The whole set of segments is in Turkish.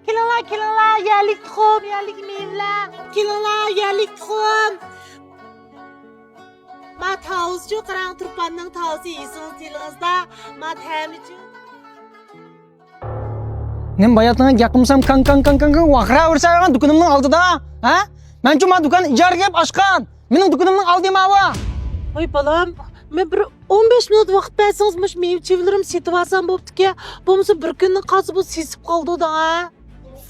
Kelinglar, yerlik tuxum, yerlik mevlar. Kelinglar, yerlik tuxum. Ma tavuzchu qarang turpanning tavuzi yesingiz tilingizda. Ma tamichu. Nem bayatına yakımsam kan vakra vursayan dukunumның aldıda. Ha? Men cuma dukan ijarga gelip açkan. Mening dukunumның aldım ava. Oy balam, men bir 15 minut vaqt bersangiz mush mevchilarim setib olsam bo'pti-ki. Bo'lmasa bir kunning qazi bu sesib qoldi-da.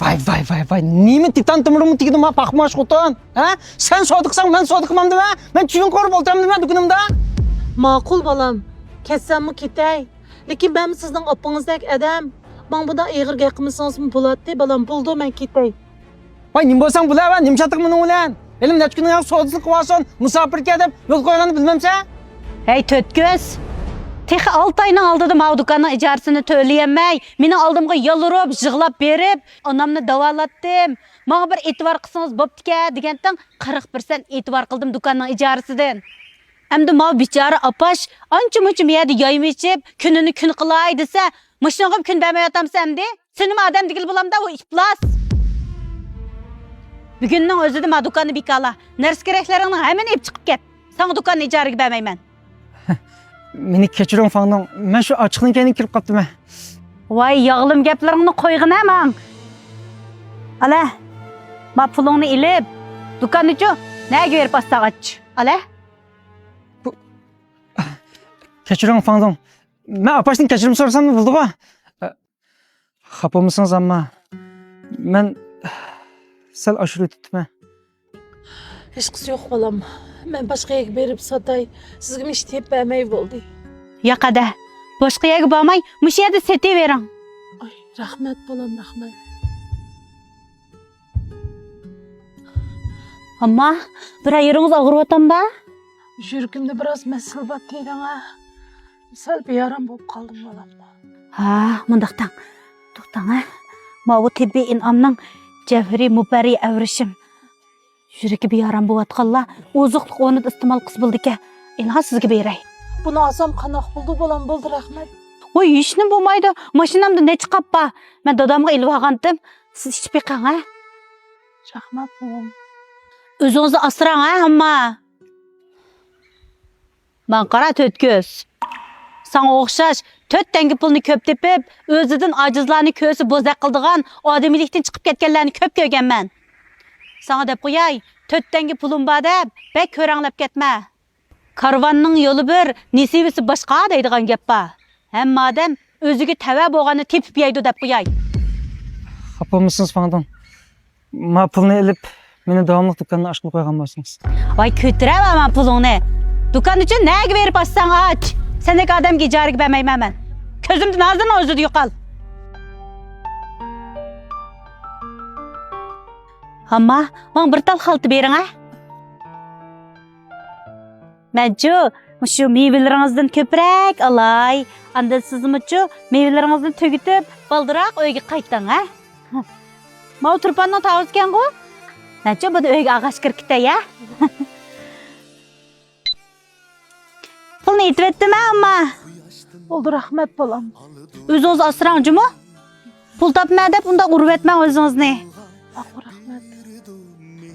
Vay. Nemi titan tımırımı tikidi ma pakmaş kutan. Ha? Sen sodıksan ben sodıkmam deme. Ben çivin korup olacağım deme dukunumda. Ma'qul balam, ketsammi ketay. Lekin men sizning opingizdek adam. Men bundan ig'ir gap qilmasangiz bo'ladi, balam, bo'ldi, men ketay. Vay nim bolsan bula va nim çatık mının ulan. Elim neç günün ya soğudusunu kıvarsın. Musafir kedip yol koyganı bilmemse. Hey Tötköz. Tehi 6 ayının aldıdım av dükkanın icaresini töyleyemey. Meni aldımga yalırıp, jığlap berip, anamni davalattım. Mağa bir etibar qısınız boptike degenden 40% etibar kıldım dükkanın icaresinden. Emdi mağa bicara apaş, ançı miyadi yayım içip, gününü gün kılay dese, mışnağım gün vermeye atamsa emdi. Senim adam digil bulamda o iflas. Bugünün özü de ma dükkanı bikala. Ners gereklerini hemen ep çıkıp ket. Sana dükkanın icaresi vermeymen. Meni keçiriyorum fandan. Ben şu açıklığın kendini kirip kaptım ha. Vay yağlım geplerini koygun hemen. Ale, ma pulunu ilip, dükkanı ço, neye verip astağaç? Ale? Keçiriyorum fandan. Ben apaştın keçirim sorsam mı buldu ba? Xapa mısınız ama? Ben sel aşırı tuttum ha. Hech qisi yo'q balam. Men boshqa yerga berib sotay. Sizga ish tep bermay bo'ldi. Yaqada, boshqa yerga bormay, mush yerda setavering. Ay, rahmat balam, rahmat. Amma, bir ayeringiz og'riyotanda? Yuragimda biroz masal bor deydi-a. Sal beyaram bo'lib qoldim balam. Ha, mundaqdan. To'xtang ha. Ma bu tibbiy in'omning Jafri Mubari avrishim. Yuragi beyaram bo'layotganla, oziqlik o'rnida iste'mol qilib bo'ldi-ki, ilha sizga beray. Buni olsam qanoq bo'ldi balam, bo'ldi, rahmat. Voy, ishni bo'lmaydi. Mashinamda ne chiqappa? Men dadamga ilib olgandim. Siz ichib beqing ha. Rahmat balam. O'zingizni asrang ha, hamma. Men qara Tötköz. Sana o'xshash 4 tanga pulni ko'p tepib, o'zidan ojizlarni ko'si bo'zaq qildigan, odamiylikdan chiqib ketganlarni ko'p ko'rganman. Sana deb qo'yay, 4 tanga pulim bor deb, bek ko'ranglab ketma. Karvanning yo'li bir, nisibisi boshqa deydigan gap bor. Hamma odam o'ziga tava bo'lganini tepib yeydi deb qo'yay. Xapa mısınız fandan? Ma pulunu elip meni davamlıq dükkanını aşkıl koygan bolsunuz. Voy, ko'tiraman pulingni. Dükkan uchun nega berib açsan aç. Sendek adamga ijaraga bermayman men. Ko'zimdan nazardan o'zida yo'qol. Hamma, men bir tal xalta bering ha. Menchu, shu mevalaringizdan ko'proq alay. Anda sizmi-chu mevalaringizni tugitib, baldiroq uyga qayting ha. Men turpanning tavuzgan-ku. Menchu buni uyga ag'ash kirib ketay ha. Pulni yetibetdimi amma? Bo'ldi, rahmat balam. O'zingiz asrangchi-mi? Pul topmay deb unda urib etmang o'zingizni. Rahmat.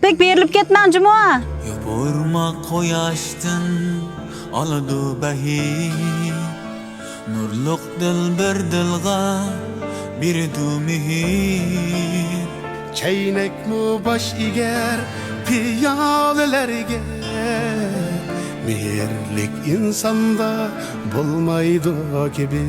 Bek berilib ketmangchi-mi? Yopurma quyoshdan oladi bahir. Nurluq dil bir dilga birdu mihir. Çeynekmi baş iger piyalelerge. Mehirlik insanda bulmaydı gibi.